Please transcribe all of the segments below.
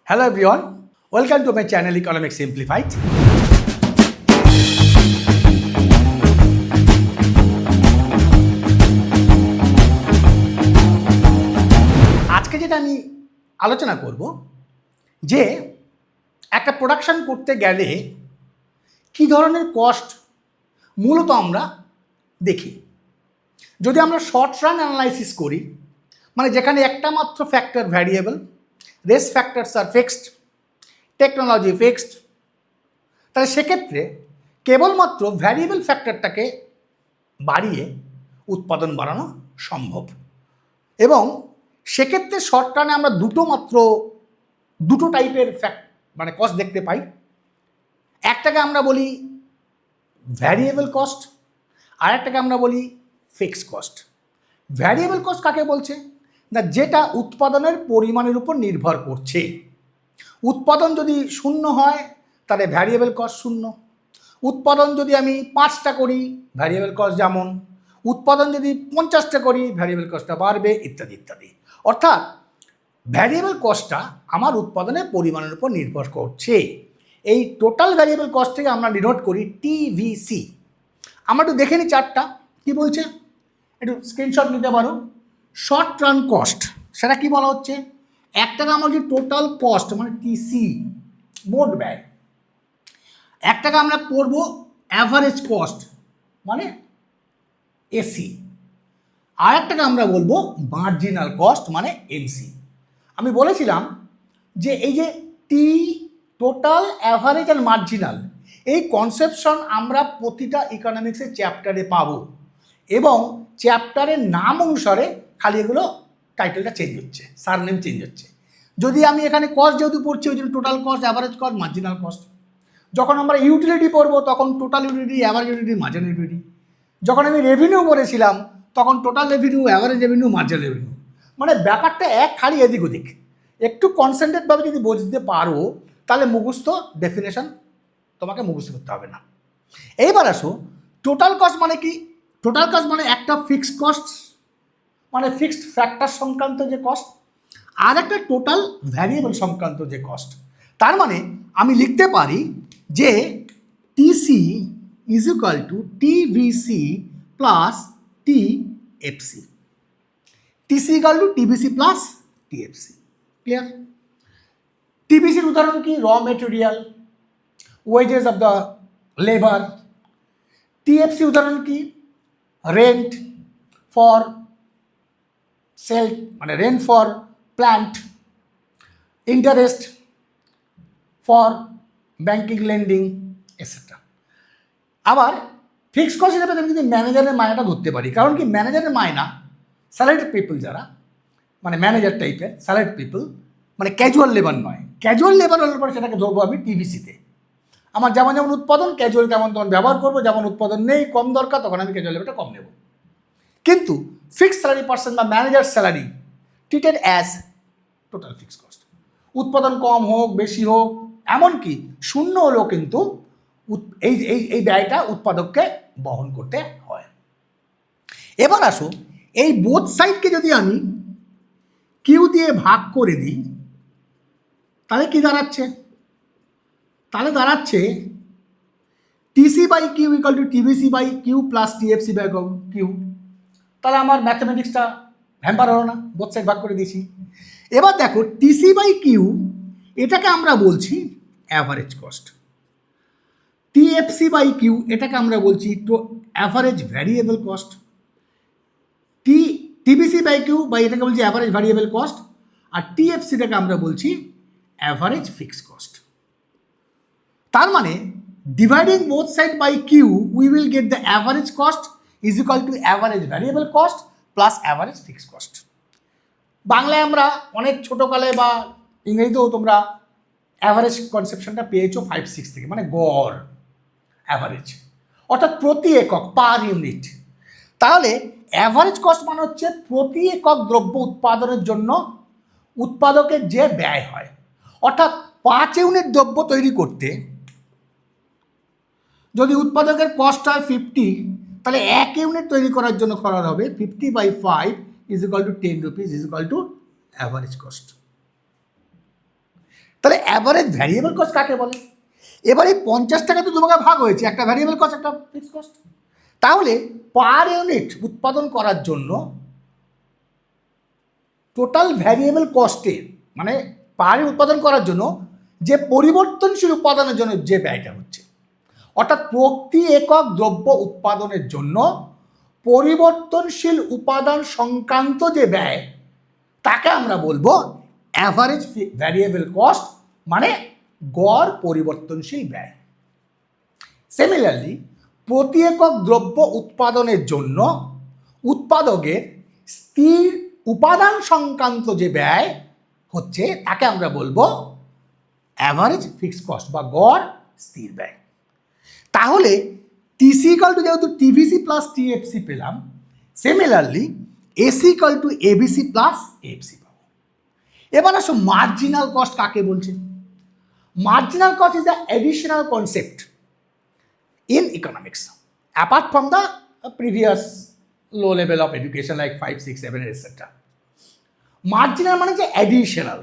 Hello everyone, welcome to my channel Economics Simplified. আজকে যেটা আমি আলোচনা করব যে একটা প্রোডাকশন করতে গেলে কি ধরনের কস্ট মূলত আমরা দেখি। যদি আমরা শর্ট রান অ্যানালাইসিস করি, মানে যেখানে একটা মাত্র ফ্যাক্টর ভ্যারিয়েবল, রেস্ট ফ্যাক্টরস আর ফিক্সড, টেকনোলজি ফিক্সড, তাহলে সেক্ষেত্রে কেবলমাত্র ভ্যারিয়েবল ফ্যাক্টরটাকে বাড়িয়ে উৎপাদন বাড়ানো সম্ভব। এবং সেক্ষেত্রে শর্ট রানে আমরা দুটো টাইপের মানে কস্ট দেখতে পাই। একটাকে আমরা বলি ভ্যারিয়েবল কস্ট, আর একটাকে আমরা বলি ফিক্সড কস্ট। ভ্যারিয়েবল কস্ট কাকে বলছে না, যেটা উৎপাদনের পরিমাণের উপর নির্ভর করছে। উৎপাদন যদি শূন্য হয় তাহলে ভ্যারিয়েবল কস্ট শূন্য। উৎপাদন যদি আমি 5টা করি ভ্যারিয়েবল কস্ট যেমন, উৎপাদন যদি 50টা করি ভ্যারিয়েবল কস্টটা বাড়বে, ইত্যাদি ইত্যাদি। অর্থাৎ ভ্যারিয়েবল কস্টটা আমার উৎপাদনের পরিমাণের উপর নির্ভর করছে। এই টোটাল ভ্যারিয়েবল কস্টটাকে আমরা ডিনোট করি টিভিসি। আমরা একটু দেখে নিই চার্টটা কী বলছে, একটু স্ক্রিনশট নিতে পারো। শর্ট রান কস্ট সেটা কি বলা হচ্ছে, একটাকে আমরা বলছি টোটাল কস্ট মানে টিসি, মোট ব্যয়। একটাকে আমরা পড়ব অ্যাভারেজ কস্ট মানে এসি, আর একটাকে আমরা বলবো মার্জিনাল কস্ট মানে এমসি। আমি বলেছিলাম যে এই যে টি, টোটাল, অ্যাভারেজ আর মার্জিনাল, এই কনসেপশন আমরা প্রতিটা ইকোনমিক্সের চ্যাপ্টারে পাবো, এবং চ্যাপ্টারের নাম অনুসারে খালি এগুলো টাইটেলটা চেঞ্জ হচ্ছে, সারনেম চেঞ্জ হচ্ছে। যদি আমি এখানে কস্ট যেহেতু পড়ছি ওই জন্য total cost, average cost, marginal cost. যখন আমরা ইউটিলিটি পড়বো তখন total utility, average utility, marginal utility. যখন আমি রেভিনিউ পড়েছিলাম তখন total revenue, average revenue, marginal revenue. মানে ব্যাপারটা এক, খালি এদিক ওদিক। একটু কনসেন্ট্রেটভাবে যদি বুঝতে পারো তাহলে মুখস্থ ডেফিনেশন তোমাকে মুখস্থ করতে হবে না। এইবার আসো, টোটাল কস্ট মানে কি? টোটাল কস্ট মানে একটা ফিক্সড কস্ট, মানে ফিক্সড ফ্যাক্টর সংক্রান্ত যে কস্ট, আর একটা টোটাল ভ্যারিয়েবল সংক্রান্ত যে কস্ট। তার মানে আমি লিখতে পারি যে TC is equal to TVC plus TFC. TC equal to TVC plus TFC. Clear? টিভিসির উদাহরণ কি? Raw material, wages of the labour. TFC উদাহরণ কি? রেন্ট ফর সেল মানে rent for plant, interest for banking lending etcetera. আবার fixed cost হিসেবে আমি যদি ম্যানেজারের মায়নাটা ধরতে পারি, কারণ কি ম্যানেজারের মায়না স্যালারিড পিপল যারা, মানে ম্যানেজার টাইপের স্যালারিড পিপল, মানে ক্যাজুয়াল লেবার নয়। ক্যাজুয়াল লেবার হলে পরে সেটাকে ধরবো আমি টিভিসিতে। আমার যেমন যেমন উৎপাদন, ক্যাজুয়াল তেমন তখন ব্যবহার করবো, যেমন উৎপাদন নেই, কম দরকার, তখন আমি ক্যাজুয়াল লেবারটা কম নেব। কিন্তু ফিক্সড স্যালারি পার্সন বা manager salary treated as total fixed cost. উৎপাদন কম হোক বেশি হোক, এমনকি শূন্য হলেও কিন্তু এই ব্যয়টা উৎপাদককে বহন করতে হয়। এবার আসো, এই বোথ সাইডকে যদি আমি কিউ দিয়ে ভাগ করে দিই তাহলে কি দাঁড়াচ্ছে? তাহলে দাঁড়াচ্ছে TC by Q equal to TVC by Q plus TFC by Q. তাহলে আমার ম্যাথামেটিক্সটা হ্যাম্পার হলো না, বোথ সাইড ভাগ করে দিয়েছি। এবার দেখো টিসি বাই কিউ, এটাকে আমরা বলছি average cost. TFC by Q এটাকে আমরা বলছি average variable cost. TVC by Q বা এটাকে বলছি অ্যাভারেজ ভ্যারিয়েবল কস্ট, আর টিএফসিটাকে আমরা বলছি অ্যাভারেজ ফিক্সড কস্ট। তার মানে dividing both side by Q we will get the average cost is equal to average variable cost plus average fixed cost. বাংলায় আমরা অনেক ছোটোকালে বা ইংরেজিতেও তোমরা অ্যাভারেজ কনসেপশনটা পেয়েছো 5-6 থেকে, মানে গড়, অ্যাভারেজ অর্থাৎ প্রতি একক, পার ইউনিট। তাহলে অ্যাভারেজ কস্ট মানে হচ্ছে প্রতি একক দ্রব্য উৎপাদনের জন্য উৎপাদকের যে ব্যয় হয়। অর্থাৎ 5 ইউনিট দ্রব্য তৈরি করতে যদি উৎপাদকের কস্ট হয় 50, তাহলে 1 ইউনিট তৈরি করার জন্য খরচ হবে 50/5 is equal two 10 rupees is equal to average cost. তাহলে অ্যাভারেজ ভ্যারিয়েবল কস্ট কাকে বলে? এবার এই 50 টাকা তো তোমাকে ভাগ হয়েছে, একটা ভ্যারিয়েবল কস্ট একটা ফিক্সড কস্ট। তাহলে পার ইউনিট উৎপাদন করার জন্য টোটাল ভ্যারিয়েবল কস্টের মানে পার উৎপাদন করার জন্য যে পরিবর্তনশীল উৎপাদনের জন্য যে ব্যয়টা হচ্ছে, অর্থাৎ প্রতি একক দ্রব্য উৎপাদনের জন্য পরিবর্তনশীল উপাদান সংক্রান্ত যে ব্যয়, তাকে আমরা বলবো অ্যাভারেজ ভ্যারিয়েবল কস্ট, মানে গড় পরিবর্তনশীল ব্যয়। সিমিলারলি প্রতি একক দ্রব্য উৎপাদনের জন্য উৎপাদকের স্থির উপাদান সংক্রান্ত যে ব্যয় হচ্ছে, তাকে আমরা বলবো অ্যাভারেজ ফিক্সড কস্ট বা গড় স্থির ব্যয়। তাহলে টিসি ইকাল টু যেহেতু টিভিসি প্লাস টিএফসি পেলাম, similarly AC equal to ABC plus FC পাবো। এবার আসো মার্জিনাল কস্ট কাকে বলছে? Marginal cost is the additional concept in economics apart from the previous low level of education like 5, 6, 7 etc. Marginal মানে যে additional,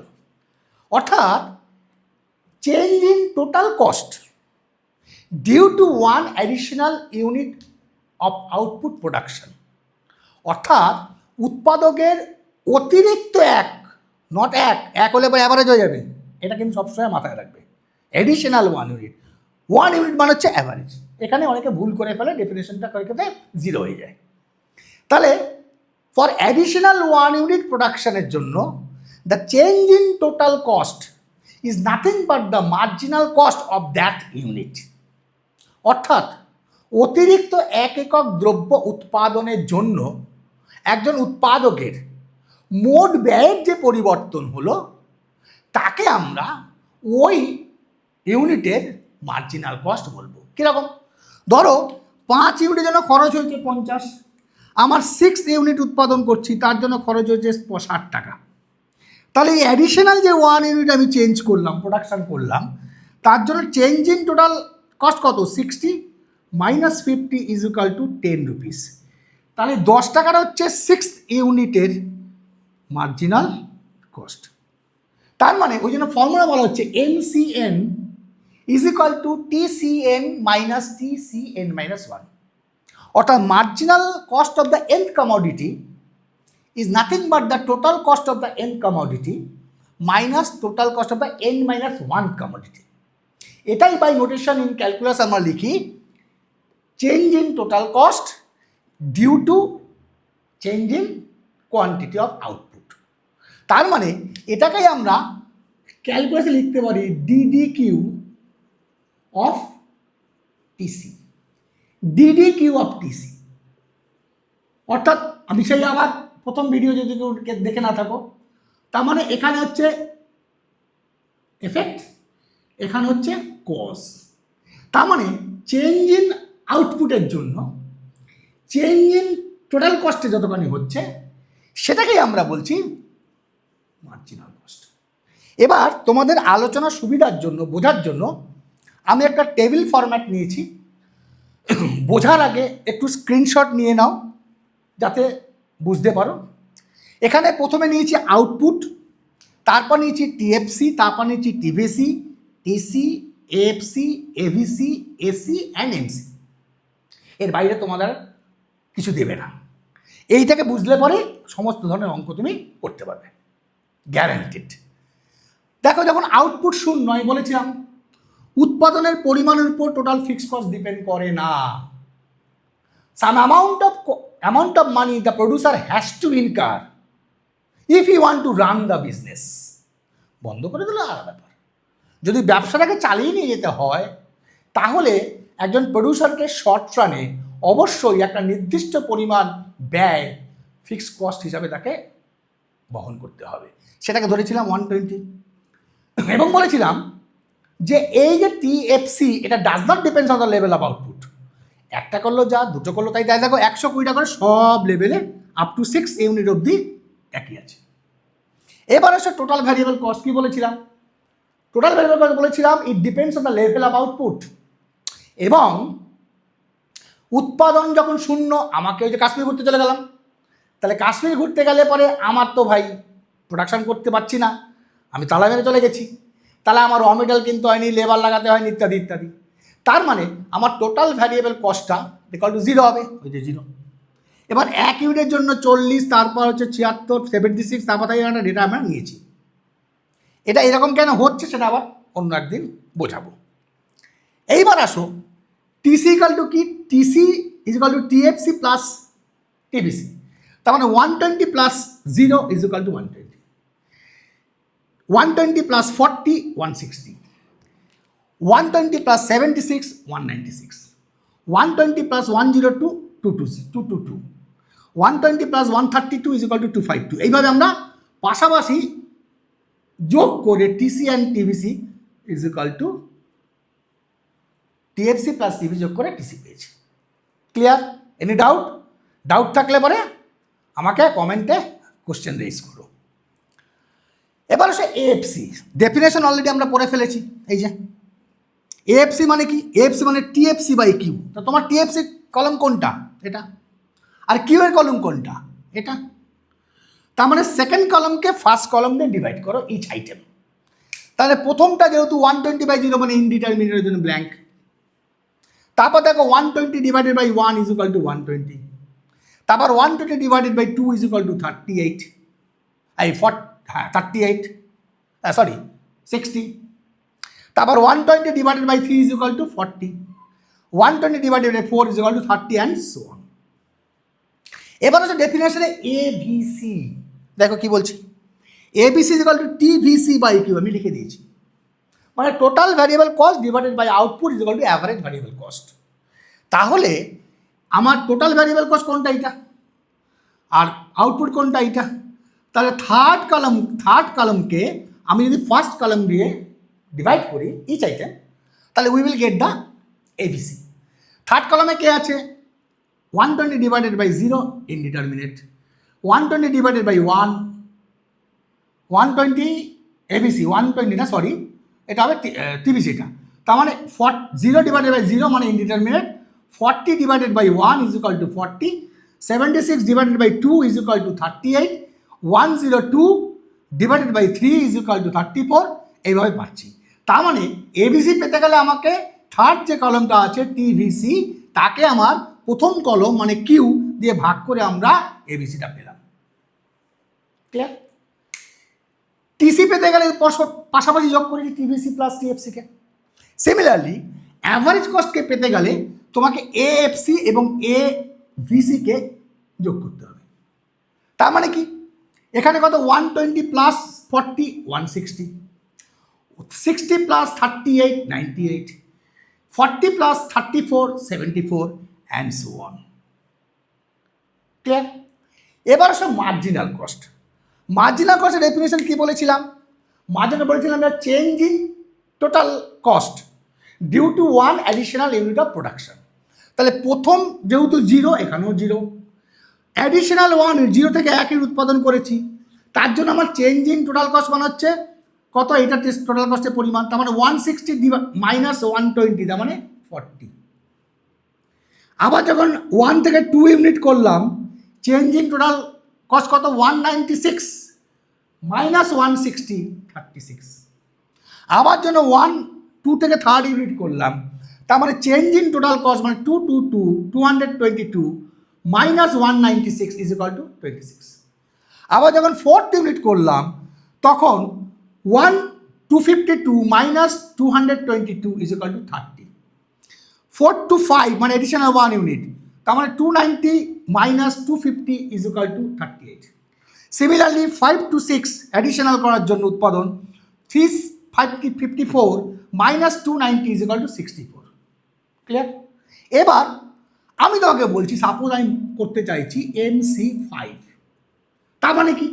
অর্থাৎ change in total cost due to one additional unit of output production, অর্থাৎ উৎপাদকের অতিরিক্ত not এক হলে পরে average হয়ে যাবে, এটা কিন্তু সবসময় মাথায় রাখবে। অ্যাডিশনাল 1 ইউনিট মানে হচ্ছে অ্যাভারেজ। এখানে অনেকে ভুল করে ফেলে, ডেফিনেশনটা করে খেতে 0 হয়ে যায়। তাহলে ফর অ্যাডিশনাল 1 ইউনিট প্রোডাকশনের জন্য the change in total cost is nothing but the marginal cost of that unit, অর্থাৎ অতিরিক্ত 1 একক দ্রব্য উৎপাদনের জন্য একজন উৎপাদকের মোট ব্যয়ের যে পরিবর্তন হলো, তাকে আমরা ওই ইউনিটের মার্জিনাল কস্ট বলবো। কীরকম? ধরো 5 ইউনিটের জন্য খরচ হয়েছে 50, আমার 6 ইউনিট উৎপাদন করছি, তার জন্য খরচ হয়েছে 60 টাকা। তাহলে এই অ্যাডিশনাল যে 1 ইউনিট আমি চেঞ্জ করলাম, প্রোডাকশান করলাম, তার জন্য চেঞ্জ ইন টোটাল কস্ট কত? 60 minus 50 is equal to 10 rupees. তাহলে 10 টাকার হচ্ছে 6 ইউনিটের মার্জিনাল কস্ট। তার মানে ওই জন্য ফর্মুলা বলা হচ্ছে MCN is equal to TCN minus TCN minus 1, অর্থাৎ marginal cost of the end commodity is nothing but the total cost of the end commodity minus total cost of the n minus 1 commodity. এটাই by notation in calculus আমরা লিখি change in total cost due to change in quantity of output. তার মানে এটাকেই আমরা ক্যালকুলাসে লিখতে পারি DDQ of TC, DDQ of TC, অর্থাৎ আমি সেই আবার প্রথম ভিডিও যদি কেউ দেখে না থাকো, তার মানে এখানে হচ্ছে এফেক্ট, এখানে হচ্ছে কজ। তার মানে চেঞ্জ ইন আউটপুটের জন্য চেঞ্জ ইন টোটাল কস্টে যতখানি হচ্ছে, সেটাকেই আমরা বলছি মার্জিনাল কস্ট। এবার তোমাদের আলোচনার সুবিধার জন্য, বোঝার জন্য আমি একটা টেবিল ফরম্যাট নিয়েছি। বোঝার আগে একটু স্ক্রিনশট নিয়ে নাও যাতে বুঝতে পারো। এখানে প্রথমে নিয়েছি আউটপুট, তারপর নিয়েছি টিএফসি, তারপর নিয়েছি TVC, TC, AFC, ABC, AC and MC. এর বাইরে তোমাদের কিছু দেবে না। এইটাকে বুঝলে পরে সমস্ত ধরনের অঙ্ক তুমি করতে পারবে, গ্যারান্টিড। দেখো, যখন আউটপুট শূন্য, আমি বলেছিলাম উৎপাদনের পরিমাণের উপর টোটাল ফিক্সড কস্ট ডিপেন্ড করে না। Some amount of money the producer has to incur if you want to run the business. বন্ধ করে দিলে আলাদা ব্যাপার। যদি ব্যবসাটাকে চালিয়ে নিয়ে যেতে হয়, তাহলে একজন প্রডিউসারকে শর্ট রানে অবশ্যই একটা নির্দিষ্ট পরিমাণ ব্যয় ফিক্সড কস্ট হিসাবে তাকে বহন করতে হবে। সেটাকে ধরেছিলাম 120, এবং বলেছিলাম যে এই যে টিএফসি, এটা does not depends on the level of output. একটা করলো যা, দুটো করলো তাই, তাই দেখো 120 টাকা করে সব লেভেলে আপ টু 6 ইউনিট অবধি একই আছে। এবার আসলে টোটাল ভ্যারিয়েবল কস্ট কি বলেছিলাম? টোটাল ভ্যারিয়েবল কস্ট বলেছিলাম it depends on the level of output. এবং উৎপাদন যখন শূন্য, আমাকে ওই যে কাশ্মীর ঘুরতে চলে গেলাম, তাহলে কাশ্মীর ঘুরতে গেলে পরে আমার তো ভাই প্রোডাকশান করতে পারছি না, আমি তালা মেরে চলে গেছি। তাহলে আমার র মেটেরিয়াল কিনতে হয়নি, লেবার লাগাতে হয়নি, ইত্যাদি ইত্যাদি। তার মানে আমার টোটাল ভ্যারিয়েবল কস্টটা ইকুয়াল টু 0 হবে, ওই যে 0। এবার 1 ইউনিটের জন্য 40, তারপর হচ্ছে 76, 76, তারপর তাই একটা ডেটা আমরা নিয়েছি। এটা এরকম কেন হচ্ছে সেটা আবার অন্য একদিন বোঝাবো। এইবার আসো টিসি ইকাল টু কি, TC is equal to TFC plus TBC. তার মানে 120 plus 0 is equal to 120, 120 plus 40 160, 120 plus 76 196, 120 plus 102 222, 120 plus 132 is equal to 252। এইভাবে আমরা পাশাপাশি যোগ করে TC and TBC is equal to TFC plus TV যোগ করে টিসি পেয়েছি। ক্লিয়ার? Any doubt? ডাউট থাকলে পরে আমাকে কমেন্টে কোশ্চেন রেজ করো। এবার আসে এএফসি। ডেফিনেশন অলরেডি আমরা পড়ে ফেলেছি। এই যে এএফসি মানে কি, এএফসি মানে টিএফসি বাই কিউ। তো তোমার টিএফসি কলম কোনটা? এটা। আর কিউ এর কলম কোনটা? এটা। তার মানে সেকেন্ড কলমকে ফার্স্ট কলম দিয়ে ডিভাইড করো ইচ আইটেম। তাহলে প্রথমটা যেহেতু 120/0 মানে ইনডিটারমিনেটের জন্য ব্ল্যাঙ্ক। তারপর দেখো 120 divided by 1 is equal to 120। তারপর 120 divided by 2 is equal to 38, 38, sorry 60। তারপর 120 divided by 3 is equal to 40, 120 divided by 4 is equal to 30 and so on. এবার হচ্ছে ডেফিনেশনে এবিসি। দেখো কি বলছি, ABC is equal to TVC by Q. আমি লিখে দিয়েছি, মানে total variable cost divided by output is equal to average variable cost. তাহলে আমার টোটাল ভ্যারিয়েবল কস্ট কোনটা? এটা। আর আউটপুট কোনটা? এটা। তাহলে থার্ড কলমকে আমি যদি ফার্স্ট কলম দিয়ে ডিভাইড করি ইচ আইটেম, তাহলে we will get the ABC. Third কলমে কে আছে? 120 divided by 0 indeterminate, 120 divided by 1, 120 ABC, 120 না সরি, এটা হবে টিবিসিটা। তার মানে 0 ডিভাইডেড বাই 0 মানে indeterminate, 40 divided by 1 is equal to 40, 76 divided by 2 is equal to 38, 102 divided by 3 is equal to 34। এইভাবে পাচ্ছি। তার মানে এবিসি পেতে গেলে আমাকে থার্ড যে কলমটা আছে টিভিসি, তাকে আমার প্রথম কলম মানে কিউ দিয়ে ভাগ করে আমরা এবিসিটা পেলাম। ক্লিয়ার? টিসি পেতে গেলে পাশাপাশি যোগ করেছি টিভিসি প্লাস টিএফসিকে। সিমিলারলি অ্যাভারেজ কস্টকে পেতে গেলে তোমাকে এএফসি এবং এভিসিকে যোগ করতে হবে। তার মানে কি, এখানে কত? 120 plus 40 160, 60 plus 38 98, 40 plus 34 74 and so on. Clear? এবার আসো মার্জিনাল কস্ট। মার্জিনাল কস্টের ডেফিনেশন কি বলেছিলাম? মার্জিনাল বলেছিলাম আমরা change in total cost due to one additional unit of production. তাহলে প্রথম যেহেতু 0, এখানেও 0, অ্যাডিশনাল 1 0 থেকে 1 উৎপাদন করেছি, তার জন্য আমার চেঞ্জ ইন টোটাল কস্ট মানে হচ্ছে কত? এটা টোটাল কস্টের পরিমাণ। তার মানে 160 মাইনাস 120, তার মানে 40। আবার যখন 1 থেকে 2 ইউনিট করলাম, চেঞ্জ ইন টোটাল কস্ট কত? 196 মাইনাস 160 36। আবার জন্য 2 থেকে 3rd ইউনিট করলাম, তার মানে চেঞ্জ ইন টোটাল কস্ট মানে 222 মাইনাস 196 ইজ ইকুয়াল টু 26। আবার যখন 4th ইউনিট করলাম, তখন 252 minus 222 is equal to 30। 4 to 5 মানে এডিশনাল 1 ইউনিট, তার মানে 290 minus 250 is equal to 38। Similarly 5 to 6 additional করার জন্য উৎপাদন 354 minus 290 is equal two 64। Clear? এবার আমি তোমাকে বলছি, সাপোজ আমি করতে চাইছি MC5, তার মানে কি?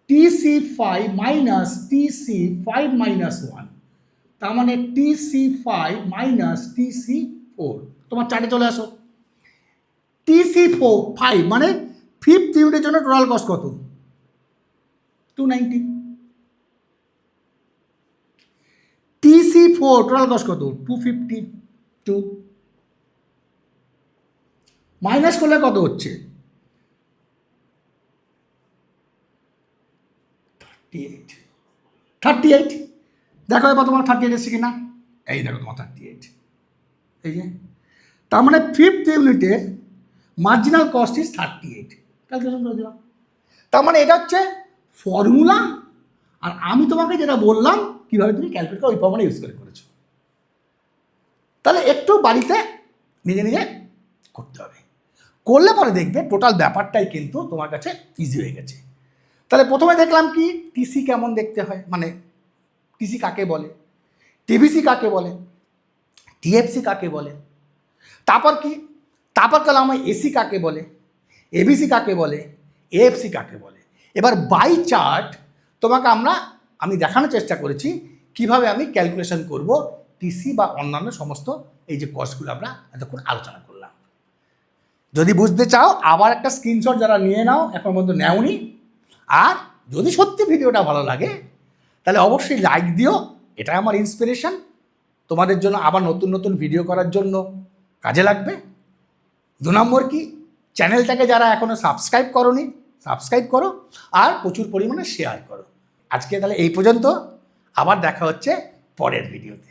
TC5 মাইনাস TC5 মাইনাস 1, তার মানে TC5 মাইনাস TC4। তোমার চার্টে চলে আসো। TC5 মানে 5th ইউনিটের জন্য টোটাল কস্ট কত? 290। TC4 টোটাল কস্ট কত? 252। মাইনাস করলে কত হচ্ছে? 38। দেখো এবার তোমার 38 এসছে কিনা, এই দেখো তোমার 38, এই যে তার মানে ফিফথ ইউনিটের মার্জিনাল কস্ট ইজ 38, ক্যালকুলেশন করে দিলাম। তার মানে এটা হচ্ছে ফর্মুলা, আর আমি তোমাকে যেটা বললাম কীভাবে তুমি ক্যালকুলেট করো ওই ফর্মুলা ইউজ করে করেছো। তাহলে একটু বাড়িতে নিজে নিজে করতে হবে, করলে পরে দেখবে টোটাল ব্যাপারটাই কিন্তু তোমার কাছে ইজি হয়ে গেছে। তাহলে প্রথমে দেখলাম কি টিসি কেমন দেখতে হয়, মানে টিসি কাকে বলে, টিভিসি কাকে বলে, টিএফসি কাকে বলে, তারপর কি, তারপর গেলাম এসি কাকে বলে, এবিসি কাকে বলে, এএফসি কাকে বলে। এবার বাই চার্ট তোমাকে আমি দেখানোর চেষ্টা করেছি কিভাবে আমি ক্যালকুলেশন করব টিসি বা অন্যান্য সমস্ত এই যে কস্টগুলো আমরা এতক্ষণ আলোচনা করলাম। যদি বুঝতে চাও আবার একটা স্ক্রিনশট যারা নিয়ে নাও, এখন পর্যন্ত নেওনি, আর যদি সত্যি ভিডিওটা ভালো লাগে তাহলে অবশ্যই লাইক দিও, এটা আমার ইন্সপিরেশন, তোমাদের জন্য আবার নতুন নতুন ভিডিও করার জন্য কাজে লাগবে। 2 নম্বর কি, চ্যানেলটাকে যারা এখনও সাবস্ক্রাইব করোনি সাবস্ক্রাইব করো, আর প্রচুর পরিমাণে শেয়ার করো। আজকে তাহলে এই পর্যন্ত, আবার দেখা হচ্ছে পরের ভিডিওতে।